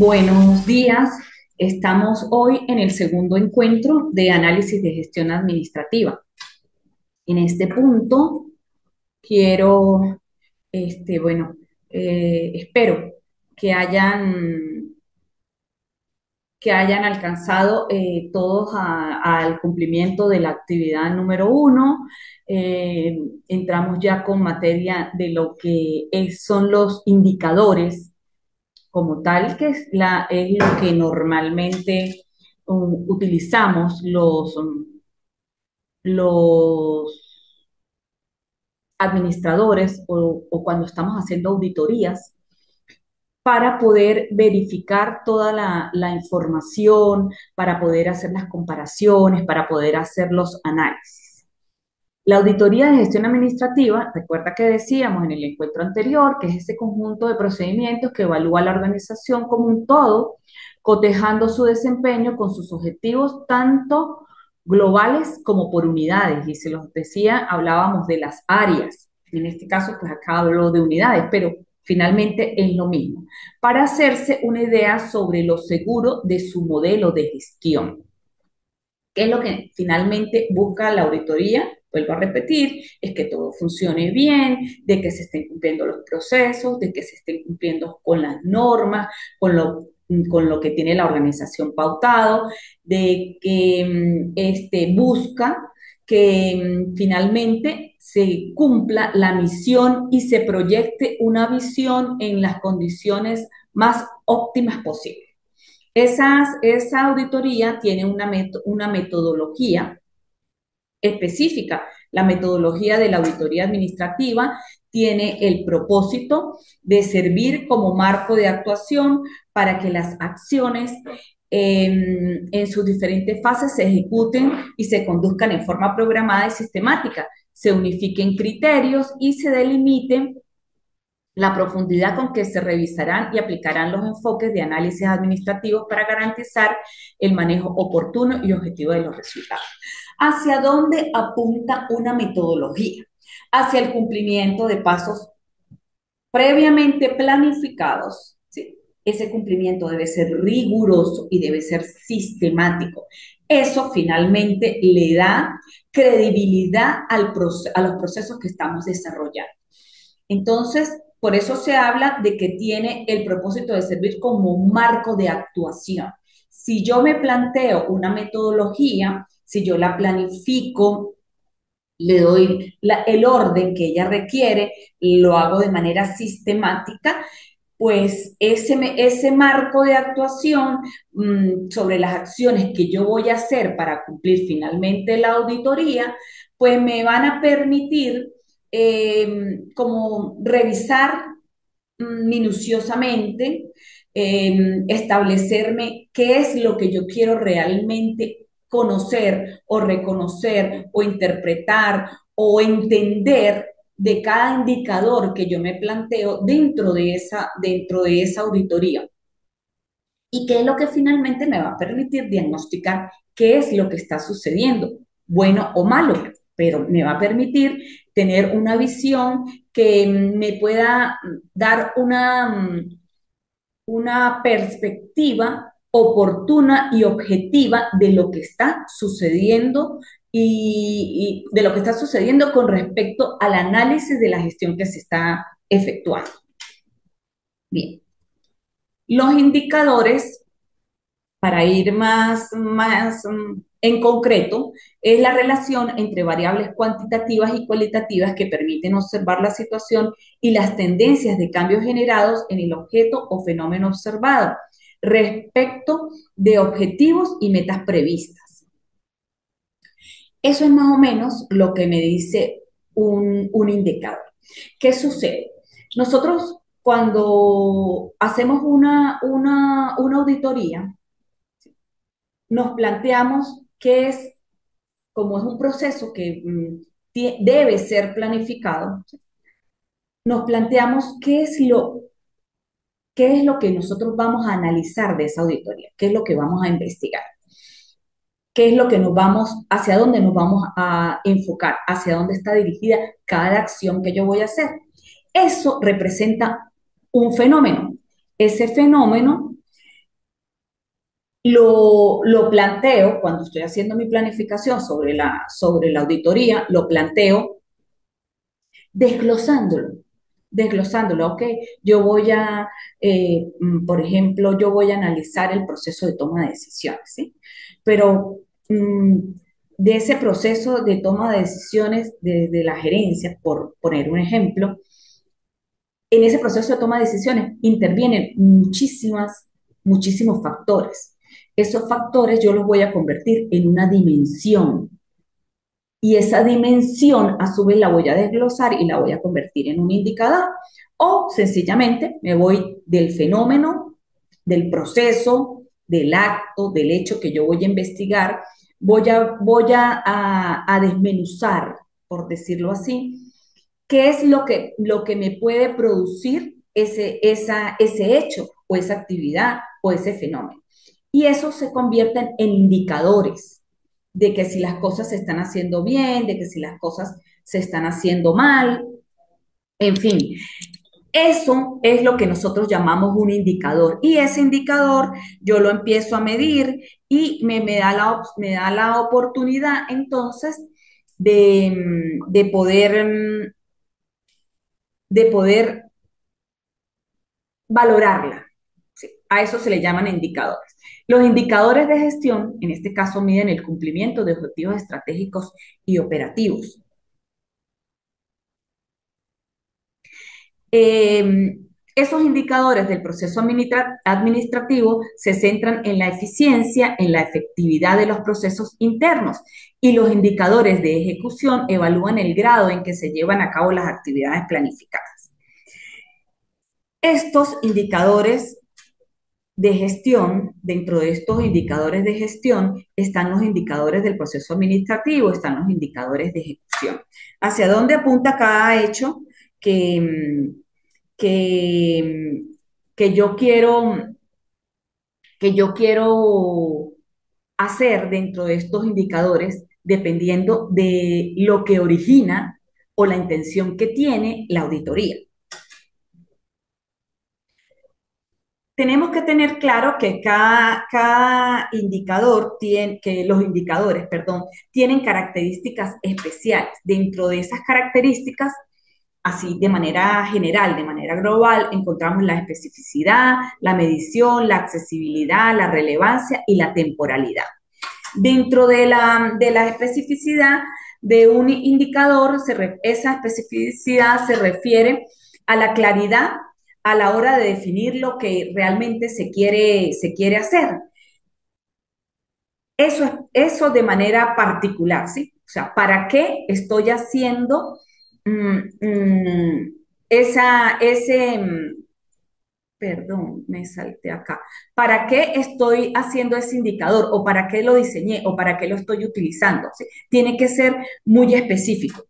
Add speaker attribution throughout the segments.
Speaker 1: Buenos días. Estamos hoy en el segundo encuentro de análisis de gestión administrativa. En este punto quiero, espero que hayan alcanzado todos al cumplimiento de la actividad número uno. Eh, Entramos ya con materia de lo que son los indicadores como tal, que es lo que normalmente utilizamos los administradores o cuando estamos haciendo auditorías para poder verificar toda la información, para poder hacer las comparaciones, para poder hacer los análisis. La auditoría de gestión administrativa, recuerda que decíamos en el encuentro anterior, que es ese conjunto de procedimientos que evalúa la organización como un todo, cotejando su desempeño con sus objetivos tanto globales como por unidades. Y se los decía, hablábamos de las áreas. En este caso, pues acá hablo de unidades, pero finalmente es lo mismo. Para hacerse una idea sobre lo seguro de su modelo de gestión. ¿Qué es lo que finalmente busca la auditoría? Vuelvo a repetir, es que todo funcione bien, de que se estén cumpliendo los procesos, de que se estén cumpliendo con las normas, con lo que tiene la organización pautado, de que busca que finalmente se cumpla la misión y se proyecte una visión en las condiciones más óptimas posibles. Esa auditoría tiene una metodología específica. La metodología de la auditoría administrativa tiene el propósito de servir como marco de actuación para que las acciones en sus diferentes fases se ejecuten y se conduzcan en forma programada y sistemática, se unifiquen criterios y se delimiten la profundidad con que se revisarán y aplicarán los enfoques de análisis administrativos para garantizar el manejo oportuno y objetivo de los resultados. ¿Hacia dónde apunta una metodología? Hacia el cumplimiento de pasos previamente planificados. ¿Sí? Ese cumplimiento debe ser riguroso y debe ser sistemático. Eso finalmente le da credibilidad a los procesos que estamos desarrollando. Entonces, por eso se habla de que tiene el propósito de servir como marco de actuación. Si yo me planteo una metodología, si yo la planifico, le doy el orden que ella requiere, lo hago de manera sistemática, pues ese marco de actuación sobre las acciones que yo voy a hacer para cumplir finalmente la auditoría, pues me van a permitir como revisar minuciosamente, establecerme qué es lo que yo quiero realmente conocer o reconocer o interpretar o entender de cada indicador que yo me planteo dentro de esa auditoría. ¿Y qué es lo que finalmente me va a permitir diagnosticar qué es lo que está sucediendo, bueno o malo? Pero me va a permitir tener una visión que me pueda dar una perspectiva oportuna y objetiva de lo que está sucediendo y de lo que está sucediendo con respecto al análisis de la gestión que se está efectuando. Bien, los indicadores para ir más en concreto, es la relación entre variables cuantitativas y cualitativas que permiten observar la situación y las tendencias de cambios generados en el objeto o fenómeno observado respecto de objetivos y metas previstas. Eso es más o menos lo que me dice un indicador. ¿Qué sucede? Nosotros cuando hacemos una auditoría, nos planteamos qué es, como es un proceso que debe ser planificado, nos planteamos qué es lo que nosotros vamos a analizar de esa auditoría, qué es lo que vamos a investigar, qué es lo que hacia dónde nos vamos a enfocar, hacia dónde está dirigida cada acción que yo voy a hacer. Eso representa un fenómeno. Ese fenómeno lo planteo cuando estoy haciendo mi planificación sobre la auditoría, lo planteo desglosándolo, desglosándolo, ok, yo voy a, por ejemplo, yo voy a analizar el proceso de toma de decisiones, ¿sí? Pero mm, de ese proceso de toma de decisiones de la gerencia, por poner un ejemplo, en ese proceso de toma de decisiones intervienen muchísimos factores. Esos factores yo los voy a convertir en una dimensión y esa dimensión a su vez la voy a desglosar y la voy a convertir en un indicador. O sencillamente me voy del fenómeno, del proceso, del acto, del hecho que yo voy a investigar, voy a desmenuzar, por decirlo así, qué es lo que me puede producir ese hecho o esa actividad o ese fenómeno. Y eso se convierten en indicadores de que si las cosas se están haciendo bien, de que si las cosas se están haciendo mal, en fin, eso es lo que nosotros llamamos un indicador y ese indicador yo lo empiezo a medir y me da la oportunidad entonces de de poder valorarla. Sí, a eso se le llaman indicadores. Los indicadores de gestión, en este caso, miden el cumplimiento de objetivos estratégicos y operativos. Eh, Esos indicadores del proceso administrativo se centran en la eficiencia, en la efectividad de los procesos internos y los indicadores de ejecución evalúan el grado en que se llevan a cabo las actividades planificadas. Estos indicadores de gestión, dentro de estos indicadores de gestión están los indicadores del proceso administrativo, están los indicadores de ejecución. ¿Hacia dónde apunta cada hecho que, que, que yo quiero, que yo quiero hacer dentro de estos indicadores, dependiendo de lo que origina o la intención que tiene la auditoría? Tenemos que tener claro que cada indicador tiene, que los indicadores, perdón, tienen características especiales. Dentro de esas características, así de manera general, de manera global, encontramos la especificidad, la medición, la accesibilidad, la relevancia y la temporalidad. Dentro de la especificidad de un indicador, esa especificidad se refiere a la claridad a la hora de definir lo que realmente se quiere hacer. Eso de manera particular, ¿sí? O sea, ¿para qué estoy haciendo mm, mm, ese, perdón, me salté acá. ¿Para qué estoy haciendo ese indicador? ¿O para qué lo diseñé? ¿O para qué lo estoy utilizando? ¿Sí? Tiene que ser muy específico.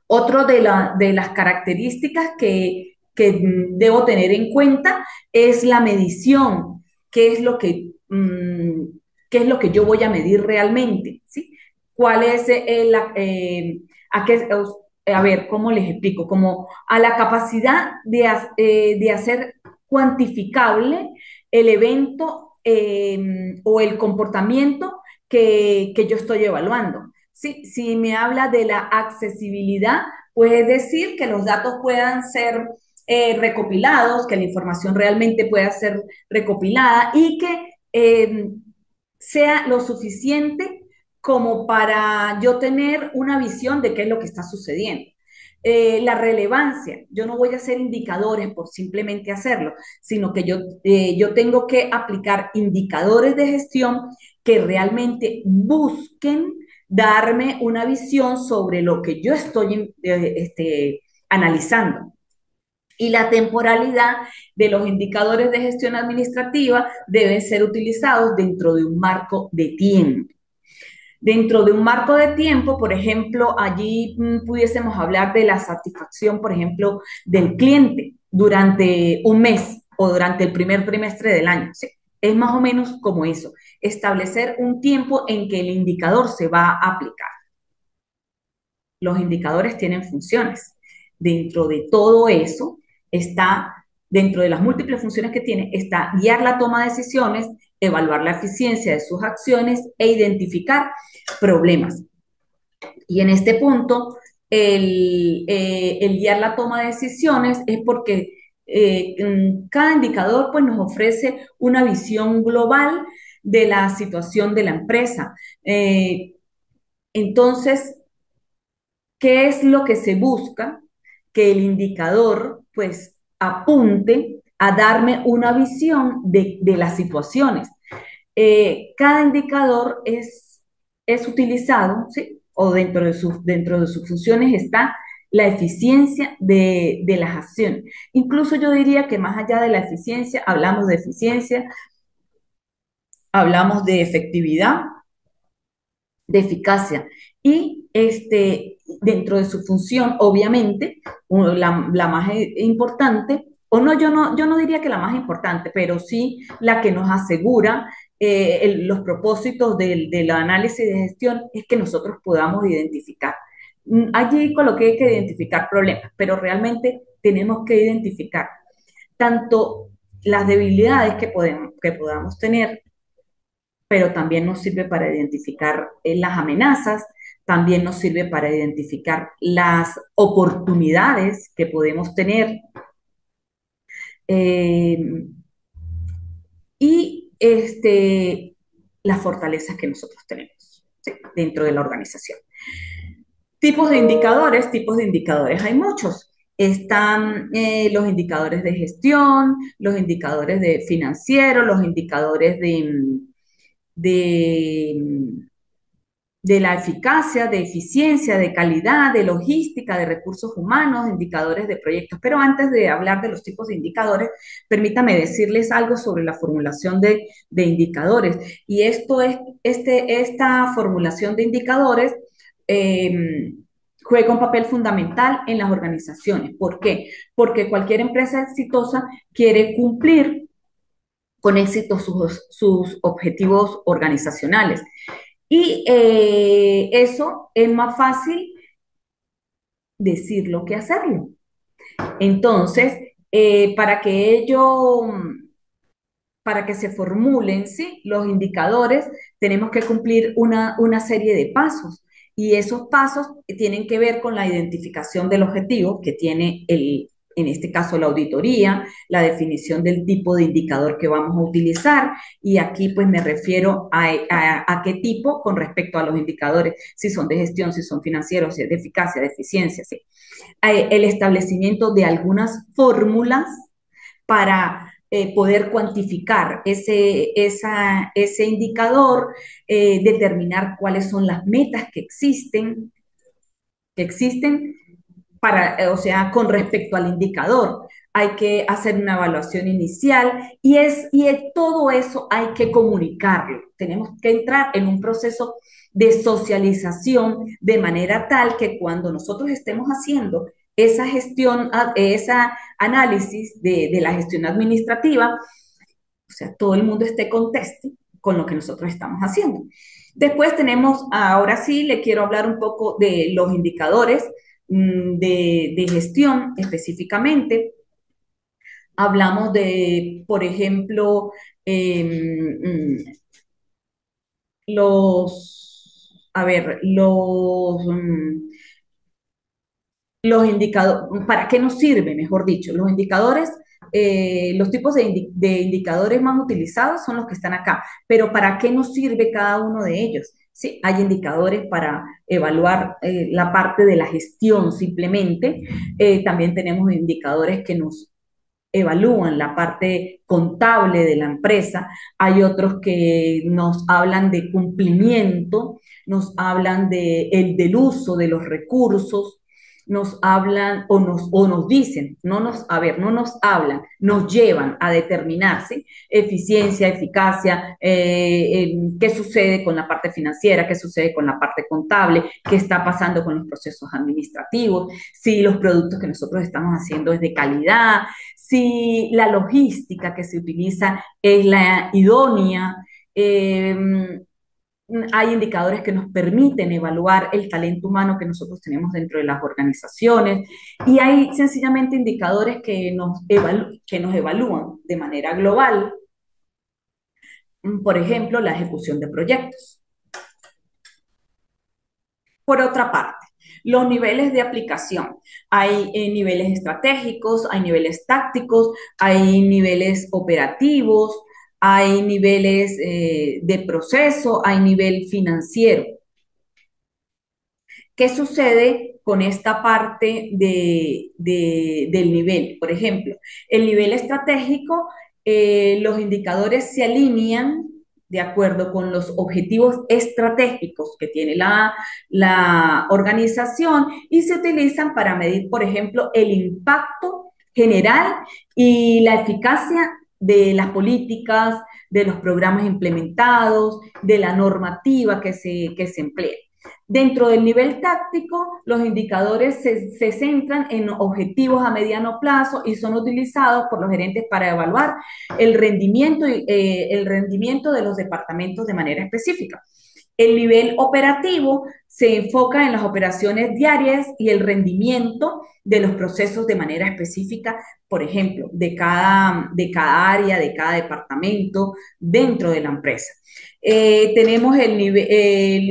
Speaker 1: Otro de las características que debo tener en cuenta es la medición. ¿Qué es lo qué es lo que yo voy a medir realmente? ¿Sí? ¿Cuál es a qué, a ver, ¿cómo les explico? Como a la capacidad de hacer cuantificable el evento o el comportamiento que yo estoy evaluando. Sí, si me habla de la accesibilidad, pues es decir, que los datos puedan ser recopilados, que la información realmente pueda ser recopilada y que sea lo suficiente como para yo tener una visión de qué es lo que está sucediendo. La relevancia, yo no voy a hacer indicadores por simplemente hacerlo, sino que yo tengo que aplicar indicadores de gestión que realmente busquen darme una visión sobre lo que yo estoy analizando. Y la temporalidad de los indicadores de gestión administrativa deben ser utilizados dentro de un marco de tiempo. Dentro de un marco de tiempo, por ejemplo, allí pudiésemos hablar de la satisfacción, por ejemplo, del cliente durante un mes o durante el primer trimestre del año. ¿Sí? Es más o menos como eso, establecer un tiempo en que el indicador se va a aplicar. Los indicadores tienen funciones. Dentro de todo eso está, dentro de las múltiples funciones que tiene, está guiar la toma de decisiones, evaluar la eficiencia de sus acciones e identificar problemas. Y en este punto, el guiar la toma de decisiones es porque cada indicador pues, nos ofrece una visión global de la situación de la empresa. Entonces, ¿qué es lo que se busca? Que el indicador pues apunte a darme una visión de las situaciones. Cada indicador es utilizado, ¿sí? O dentro de sus funciones está la eficiencia de las acciones. Incluso yo diría que más allá de la eficiencia, hablamos de eficiencia, hablamos de efectividad, de eficacia. Y dentro de su función, obviamente, la más importante, o no yo no diría que la más importante, pero sí la que nos asegura los propósitos del análisis de gestión es que nosotros podamos identificar. Allí coloqué que identificar problemas, pero realmente tenemos que identificar tanto las debilidades que podamos tener, pero también nos sirve para identificar las amenazas, también nos sirve para identificar las oportunidades que podemos tener eh, y las fortalezas que nosotros tenemos, ¿sí? Dentro de la organización. Tipos de indicadores, hay muchos. Están los indicadores de gestión, los indicadores de financieros, los indicadores de de la eficacia, de eficiencia, de calidad, de logística, de recursos humanos, indicadores de proyectos. Pero antes de hablar de los tipos de indicadores, permítame decirles algo sobre la formulación de indicadores. Y esto es, esta formulación de indicadores juega un papel fundamental en las organizaciones. ¿Por qué? Porque cualquier empresa exitosa quiere cumplir con éxito sus objetivos organizacionales. Y eso es más fácil decirlo que hacerlo. Entonces, para que para que se formulen, ¿sí? Los indicadores, tenemos que cumplir una serie de pasos. Y esos pasos tienen que ver con la identificación del objetivo que tiene en este caso la auditoría, la definición del tipo de indicador que vamos a utilizar. Y aquí pues me refiero a qué tipo con respecto a los indicadores, si son de gestión, si son financieros, si es de eficacia, de eficiencia, ¿sí? El establecimiento de algunas fórmulas para poder cuantificar ese indicador, determinar cuáles son las metas que existen para, o sea, con respecto al indicador. Hay que hacer una evaluación inicial todo eso hay que comunicarlo. Tenemos que entrar en un proceso de socialización de manera tal que cuando nosotros estemos haciendo esa gestión, ese análisis de la gestión administrativa, o sea, todo el mundo esté conteste con lo que nosotros estamos haciendo. Después tenemos, ahora sí, le quiero hablar un poco de los indicadores de gestión específicamente. Hablamos de, por ejemplo, a ver, los indicadores, ¿para qué nos sirve, mejor dicho? Los indicadores, los tipos de indicadores más utilizados son los que están acá, pero ¿para qué nos sirve cada uno de ellos? Sí, hay indicadores para evaluar la parte de la gestión simplemente. También tenemos indicadores que nos evalúan la parte contable de la empresa, hay otros que nos hablan de cumplimiento, nos hablan del uso de los recursos, nos hablan o nos dicen, no nos hablan, nos llevan a determinarse eficiencia, eficacia, qué sucede con la parte financiera, qué sucede con la parte contable, qué está pasando con los procesos administrativos, si los productos que nosotros estamos haciendo es de calidad, si la logística que se utiliza es la idónea. Hay indicadores que nos permiten evaluar el talento humano que nosotros tenemos dentro de las organizaciones y hay sencillamente indicadores que nos evalúan de manera global Por ejemplo, la ejecución de proyectos. Por otra parte, los niveles de aplicación. Hay niveles estratégicos, hay niveles tácticos, hay niveles operativos, hay niveles de proceso, hay nivel financiero. ¿Qué sucede con esta parte del nivel? Por ejemplo, el nivel estratégico, los indicadores se alinean de acuerdo con los objetivos estratégicos que tiene la organización y se utilizan para medir, por ejemplo, el impacto general y la eficacia de las políticas, de los programas implementados, de la normativa que se emplea. Dentro del nivel táctico, los indicadores se centran en objetivos a mediano plazo y son utilizados por los gerentes para evaluar el rendimiento de los departamentos de manera específica. El nivel operativo se enfoca en las operaciones diarias y el rendimiento de los procesos de manera específica, por ejemplo, de cada área, de cada departamento dentro de la empresa. Tenemos el nivel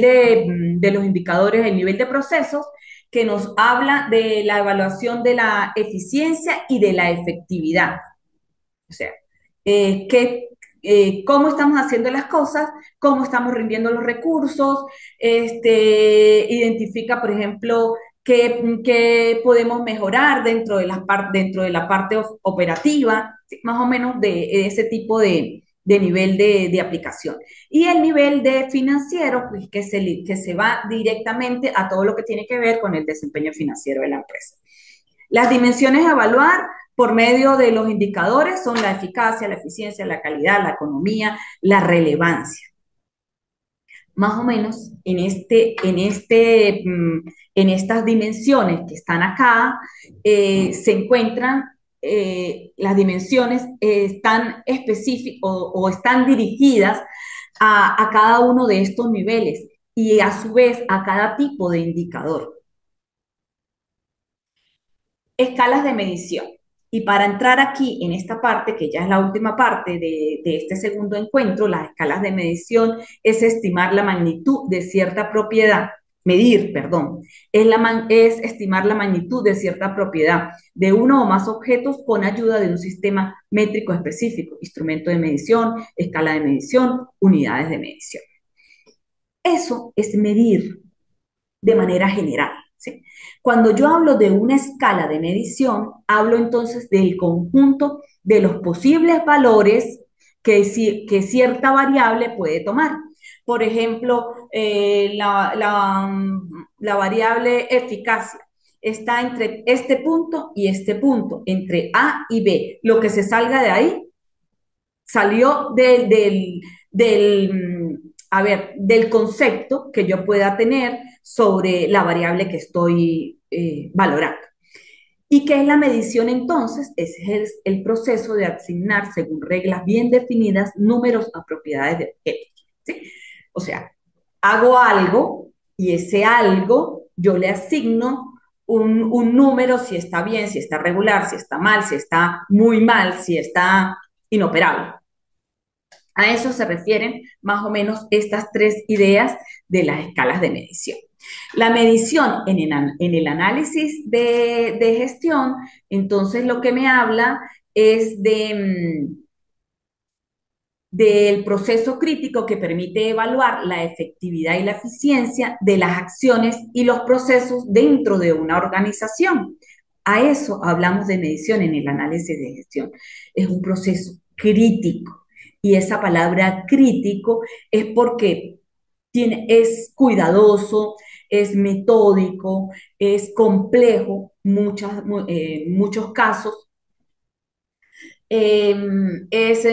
Speaker 1: de los indicadores, el nivel de procesos, que nos habla de la evaluación de la eficiencia y de la efectividad. O sea, cómo estamos haciendo las cosas, cómo estamos rindiendo los recursos, identifica, por ejemplo, qué podemos mejorar dentro de la parte operativa, ¿sí? Más o menos de ese tipo de nivel de aplicación. Y el nivel de financiero, pues, que se va directamente a todo lo que tiene que ver con el desempeño financiero de la empresa. Las dimensiones a evaluar por medio de los indicadores son la eficacia, la eficiencia, la calidad, la economía, la relevancia. Más o menos en estas dimensiones que están acá, se encuentran, las dimensiones están específicas o están dirigidas a cada uno de estos niveles y a su vez a cada tipo de indicador. Escalas de medición. Y para entrar aquí en esta parte, que ya es la última parte de este segundo encuentro, las escalas de medición es estimar la magnitud de cierta propiedad, medir, perdón, es estimar la magnitud de cierta propiedad de uno o más objetos con ayuda de un sistema métrico específico, instrumento de medición, escala de medición, unidades de medición. Eso es medir de manera general, ¿sí? Cuando yo hablo de una escala de medición, hablo entonces del conjunto de los posibles valores que cierta variable puede tomar. Por ejemplo, la variable eficacia está entre este punto y este punto, entre A y B. Lo que se salga de ahí salió del concepto que yo pueda tener sobre la variable que estoy valorando. ¿Y qué es la medición entonces? Ese es el proceso de asignar, según reglas bien definidas, números a propiedades de objetos, ¿sí? O sea, hago algo y ese algo yo le asigno un número, si está bien, si está regular, si está mal, si está muy mal, si está inoperable. A eso se refieren más o menos estas tres ideas de las escalas de medición. La medición en el análisis de gestión, entonces lo que me habla es del proceso crítico que permite evaluar la efectividad y la eficiencia de las acciones y los procesos dentro de una organización. A eso hablamos de medición en el análisis de gestión. Es un proceso crítico y esa palabra crítico es porque es cuidadoso, es metódico, es complejo, muchos casos, es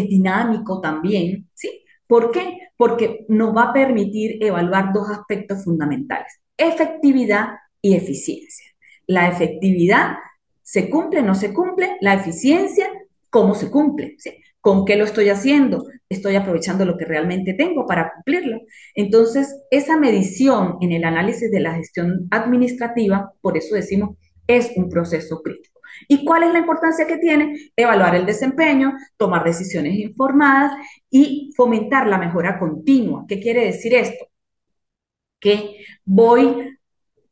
Speaker 1: dinámico también, ¿sí? ¿Por qué? Porque nos va a permitir evaluar dos aspectos fundamentales, efectividad y eficiencia. La efectividad, ¿se cumple, no se cumple? La eficiencia, ¿cómo se cumple? ¿Sí? ¿Con qué lo estoy haciendo? ¿Estoy aprovechando lo que realmente tengo para cumplirlo? Entonces, esa medición en el análisis de la gestión administrativa, por eso decimos, es un proceso crítico. ¿Y cuál es la importancia que tiene? Evaluar el desempeño, tomar decisiones informadas y fomentar la mejora continua. ¿Qué quiere decir esto? Que voy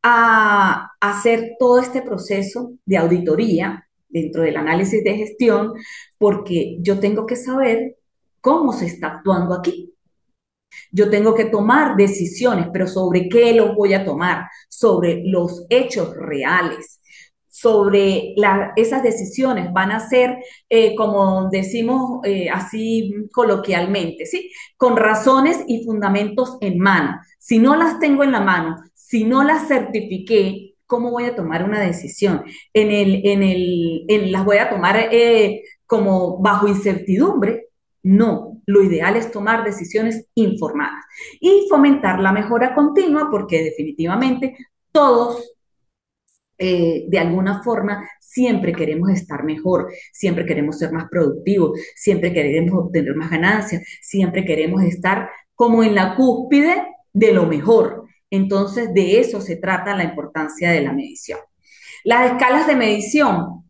Speaker 1: a hacer todo este proceso de auditoría dentro del análisis de gestión porque yo tengo que saber cómo se está actuando aquí. Yo tengo que tomar decisiones, pero ¿sobre qué los voy a tomar? Sobre los hechos reales. Sobre esas decisiones van a ser, como decimos así coloquialmente, ¿sí? Con razones y fundamentos en mano. Si no las tengo en la mano, si no las certifiqué, ¿cómo voy a tomar una decisión? ¿Las voy a tomar como bajo incertidumbre? No, lo ideal es tomar decisiones informadas y fomentar la mejora continua porque definitivamente todos de alguna forma siempre queremos estar mejor, siempre queremos ser más productivos, siempre queremos obtener más ganancias, siempre queremos estar como en la cúspide de lo mejor. Entonces, de eso se trata la importancia de la medición. Las escalas de medición.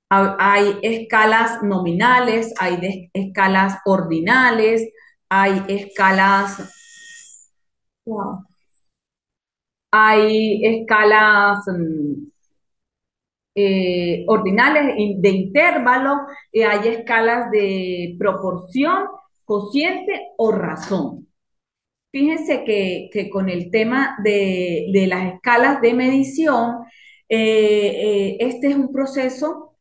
Speaker 1: Hay escalas nominales, hay escalas ordinales, hay wow, escalas ordinales de intervalo, hay escalas de proporción, cociente o razón. Fíjense que con el tema de las escalas de medición, este es un proceso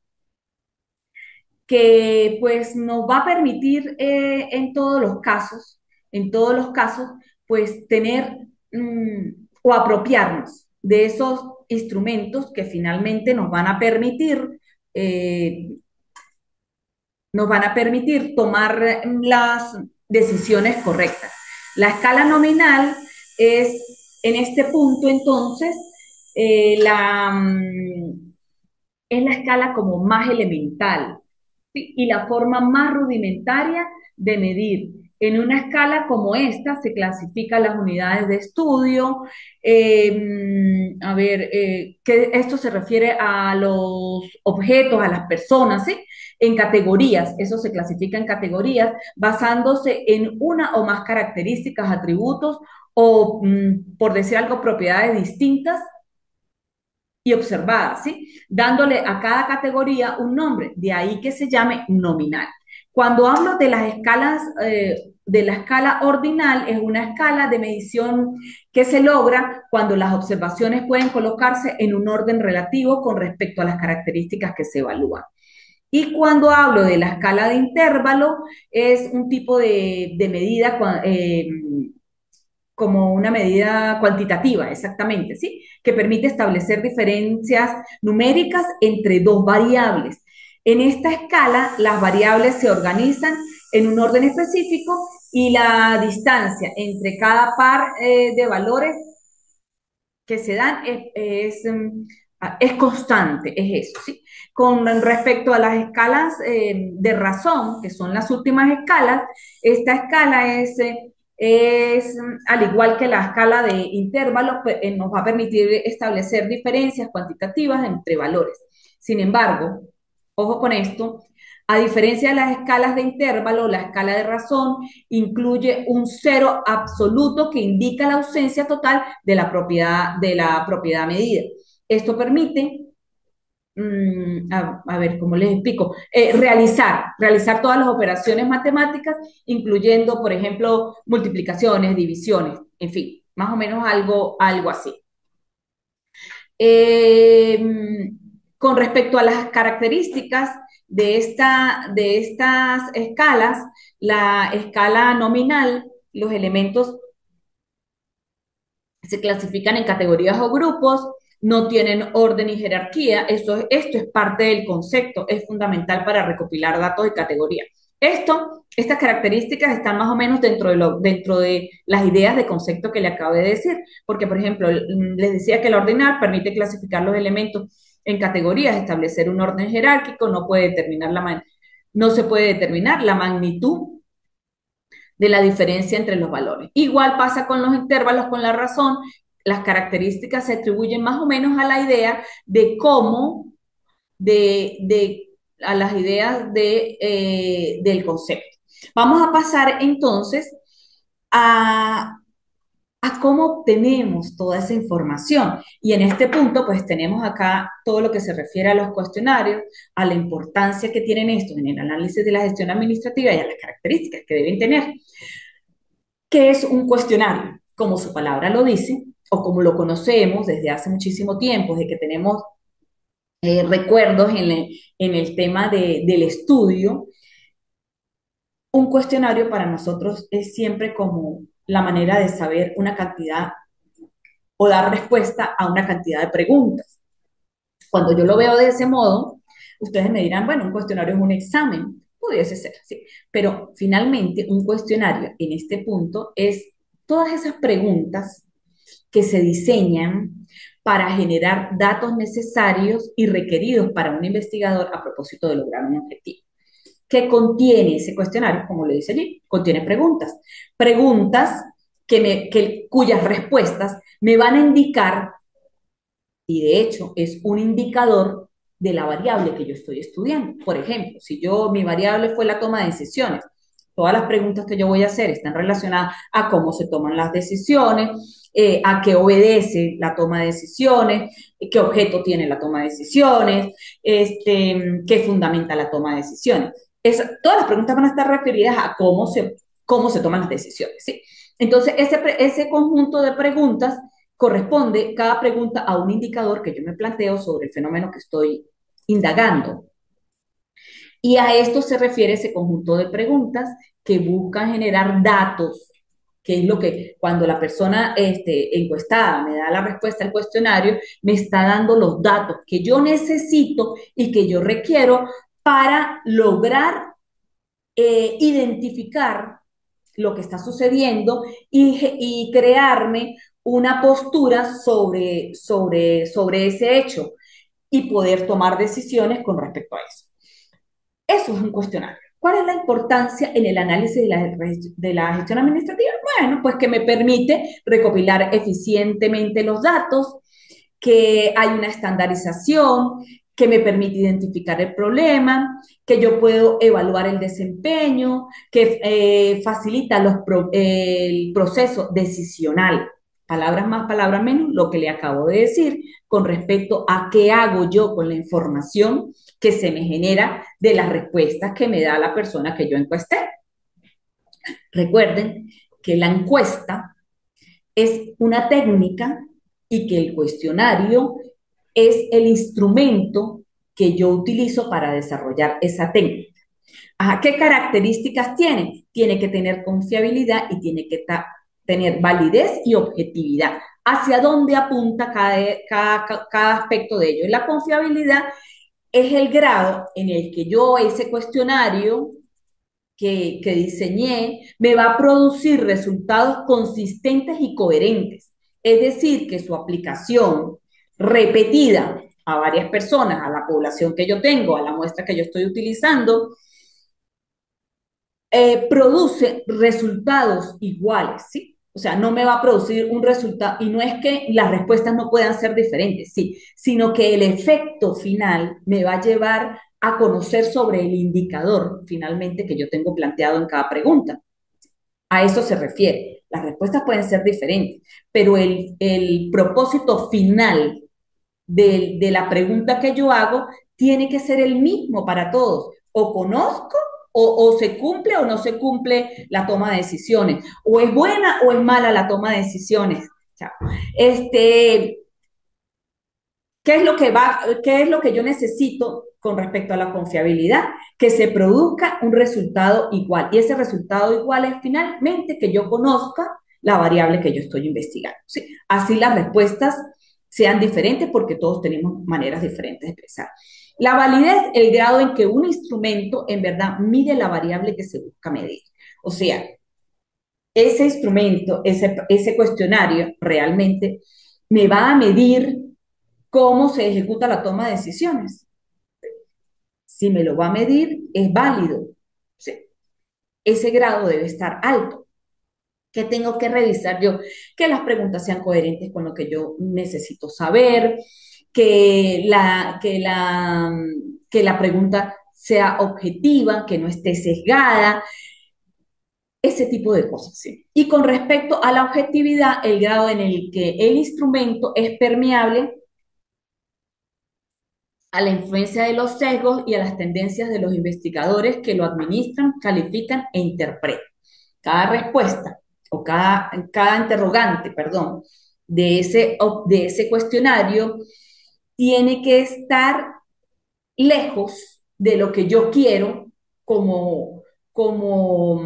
Speaker 1: que pues nos va a permitir en todos los casos, pues tener o apropiarnos de esos instrumentos que finalmente eh, nos van a permitir tomar las decisiones correctas. La escala nominal es en este punto entonces es la escala como más elemental, ¿sí? Y la forma más rudimentaria de medir. En una escala como esta se clasifican las unidades de estudio. Que esto se refiere a los objetos, a las personas, ¿sí? En categorías, eso se clasifica en categorías basándose en una o más características, atributos o, por decir algo, propiedades distintas y observada, ¿sí? Dándole a cada categoría un nombre, de ahí que se llame nominal. Cuando hablo de las escalas, de la escala ordinal, es una escala de medición que se logra cuando las observaciones pueden colocarse en un orden relativo con respecto a las características que se evalúan. Y cuando hablo de la escala de intervalo, es un tipo de medida como una medida cuantitativa, exactamente, ¿sí? Que permite establecer diferencias numéricas entre dos variables. En esta escala, las variables se organizan en un orden específico y la distancia entre cada par de valores que se dan es constante, es eso, ¿sí? Con respecto a las escalas de razón, que son las últimas escalas, esta escala al igual que la escala de intervalos, pues, nos va a permitir establecer diferencias cuantitativas entre valores. Sin embargo, ojo con esto, a diferencia de las escalas de intervalo, la escala de razón incluye un cero absoluto que indica la ausencia total de la propiedad medida. Esto permite a ver, ¿cómo les explico? Realizar todas las operaciones matemáticas, incluyendo, por ejemplo, multiplicaciones, divisiones, en fin, más o menos algo así. Con respecto a las características de estas escalas, la escala nominal, los elementos se clasifican en categorías o grupos, no tienen orden y jerarquía. Esto es parte del concepto, es fundamental para recopilar datos de categoría. Estas características están más o menos dentro de las ideas de concepto que le acabo de decir, porque, por ejemplo, les decía que el ordinal permite clasificar los elementos en categorías, establecer un orden jerárquico, no se puede determinar la magnitud de la diferencia entre los valores. Igual pasa con los intervalos, con la razón, las características se atribuyen más o menos a la idea de cómo a las ideas del concepto. Vamos a pasar entonces a, a cómo obtenemos toda esa información. Y en este punto, pues tenemos acá todo lo que se refiere a los cuestionarios, a la importancia que tienen estos en el análisis de la gestión administrativa y a las características que deben tener. ¿Qué es un cuestionario? Como su palabra lo dice, o como lo conocemos desde hace muchísimo tiempo, de que tenemos recuerdos en el tema del estudio, un cuestionario para nosotros es siempre como la manera de saber una cantidad o dar respuesta a una cantidad de preguntas. Cuando yo lo veo de ese modo, ustedes me dirán, bueno, un cuestionario es un examen, pudiese ser, sí, pero finalmente un cuestionario en este punto es todas esas preguntas que se diseñan para generar datos necesarios y requeridos para un investigador a propósito de lograr un objetivo. ¿Qué contiene ese cuestionario? Como le dice allí, contiene preguntas. Preguntas cuyas respuestas me van a indicar, y de hecho es un indicador de la variable que yo estoy estudiando. Por ejemplo, si mi variable fue la toma de decisiones, todas las preguntas que yo voy a hacer están relacionadas a cómo se toman las decisiones, a qué obedece la toma de decisiones, qué objeto tiene la toma de decisiones, qué fundamenta la toma de decisiones. Todas las preguntas van a estar referidas a cómo se toman las decisiones, ¿sí? Entonces, ese conjunto de preguntas corresponde cada pregunta a un indicador que yo me planteo sobre el fenómeno que estoy indagando. Y a esto se refiere ese conjunto de preguntas que buscan generar datos, que es lo que cuando la persona encuestada me da la respuesta al cuestionario, me está dando los datos que yo necesito y que yo requiero para lograr identificar lo que está sucediendo y crearme una postura sobre ese hecho y poder tomar decisiones con respecto a eso. Eso es un cuestionario. ¿Cuál es la importancia en el análisis de la gestión administrativa? Bueno, pues que me permite recopilar eficientemente los datos, que hay una estandarización, que me permite identificar el problema, que yo puedo evaluar el desempeño, que facilita el proceso decisional. Palabras más, palabras menos, lo que le acabo de decir con respecto a qué hago yo con la información que se me genera de las respuestas que me da la persona que yo encuesté. Recuerden que la encuesta es una técnica y que el cuestionario es el instrumento que yo utilizo para desarrollar esa técnica. Ajá, ¿qué características tiene? Tiene que tener confiabilidad y tiene que tener validez y objetividad. ¿Hacia dónde apunta cada aspecto de ello? Y la confiabilidad es el grado en el que yo ese cuestionario que diseñé me va a producir resultados consistentes y coherentes. Es decir, que su aplicación repetida a varias personas, a la población que yo tengo, a la muestra que yo estoy utilizando, produce resultados iguales, ¿sí? O sea, no me va a producir un resultado, y no es que las respuestas no puedan ser diferentes, sí, sino que el efecto final me va a llevar a conocer sobre el indicador finalmente que yo tengo planteado en cada pregunta. A eso se refiere. Las respuestas pueden ser diferentes, pero el propósito final de la pregunta que yo hago tiene que ser el mismo para todos. O conozco o se cumple o no se cumple la toma de decisiones. O es buena o es mala la toma de decisiones. Chao. Este, ¿qué es lo que yo necesito con respecto a la confiabilidad? Que se produzca un resultado igual. Y ese resultado igual es finalmente que yo conozca la variable que yo estoy investigando. ¿Sí? Así las respuestas sean diferentes porque todos tenemos maneras diferentes de expresar. La validez, el grado en que un instrumento en verdad mide la variable que se busca medir. O sea, ese instrumento, ese cuestionario realmente me va a medir cómo se ejecuta la toma de decisiones. Si me lo va a medir, es válido. Sí. Ese grado debe estar alto. ¿Qué tengo que revisar yo? Que las preguntas sean coherentes con lo que yo necesito saber, que la pregunta sea objetiva, que no esté sesgada, ese tipo de cosas, ¿sí? Y con respecto a la objetividad, el grado en el que el instrumento es permeable a la influencia de los sesgos y a las tendencias de los investigadores que lo administran, califican e interpretan. Cada respuesta o cada interrogante, perdón, de ese cuestionario tiene que estar lejos de lo que yo quiero como, como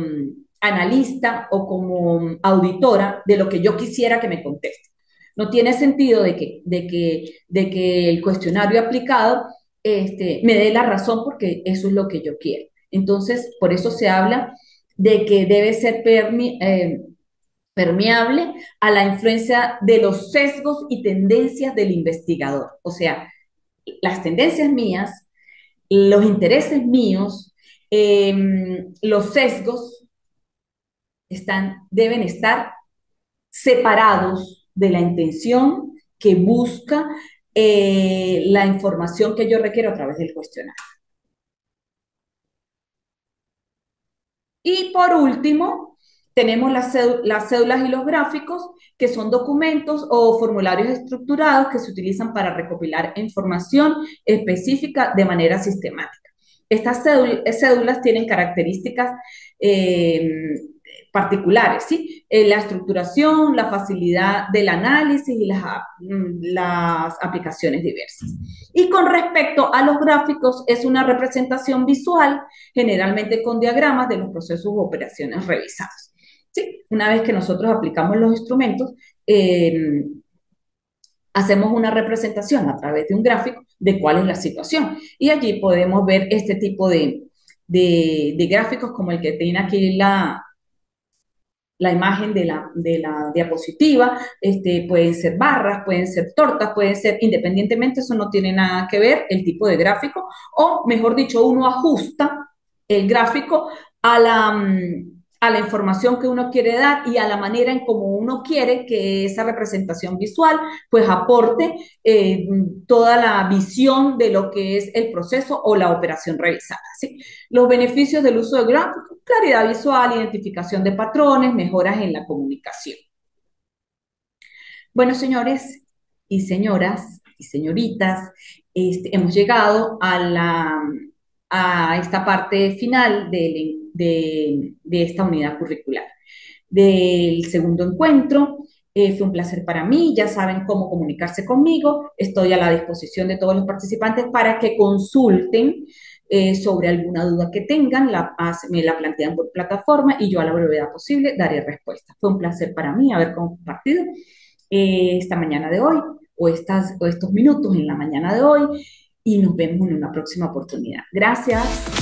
Speaker 1: analista o como auditora de lo que yo quisiera que me conteste. No tiene sentido de que el cuestionario aplicado me dé la razón porque eso es lo que yo quiero. Entonces, por eso se habla de que debe ser permeable a la influencia de los sesgos y tendencias del investigador. O sea, las tendencias mías, los intereses míos, los sesgos deben estar separados de la intención que busca la información que yo requiero a través del cuestionario. Y por último, tenemos las cédulas y los gráficos, que son documentos o formularios estructurados que se utilizan para recopilar información específica de manera sistemática. Estas cédulas tienen características eh, particulares, ¿sí? La estructuración, la facilidad del análisis y las aplicaciones diversas. Y con respecto a los gráficos, es una representación visual, generalmente con diagramas de los procesos u operaciones revisados. ¿Sí? Una vez que nosotros aplicamos los instrumentos, hacemos una representación a través de un gráfico de cuál es la situación. Y allí podemos ver este tipo de gráficos como el que tiene aquí la imagen de la diapositiva, pueden ser barras, pueden ser tortas, pueden ser, independientemente, eso no tiene nada que ver el tipo de gráfico, o mejor dicho, uno ajusta el gráfico a la información que uno quiere dar y a la manera en cómo uno quiere que esa representación visual pues aporte toda la visión de lo que es el proceso o la operación revisada, ¿sí? Los beneficios del uso de gráficos: claridad visual, identificación de patrones, mejoras en la comunicación. Bueno, señores y señoras y señoritas, hemos llegado a esta parte final de esta unidad curricular. Del segundo encuentro, fue un placer para mí, ya saben cómo comunicarse conmigo, estoy a la disposición de todos los participantes para que consulten sobre alguna duda que tengan, me la plantean por plataforma y yo a la brevedad posible daré respuesta. Fue un placer para mí haber compartido esta mañana de hoy o estos minutos en la mañana de hoy y nos vemos en una próxima oportunidad. Gracias.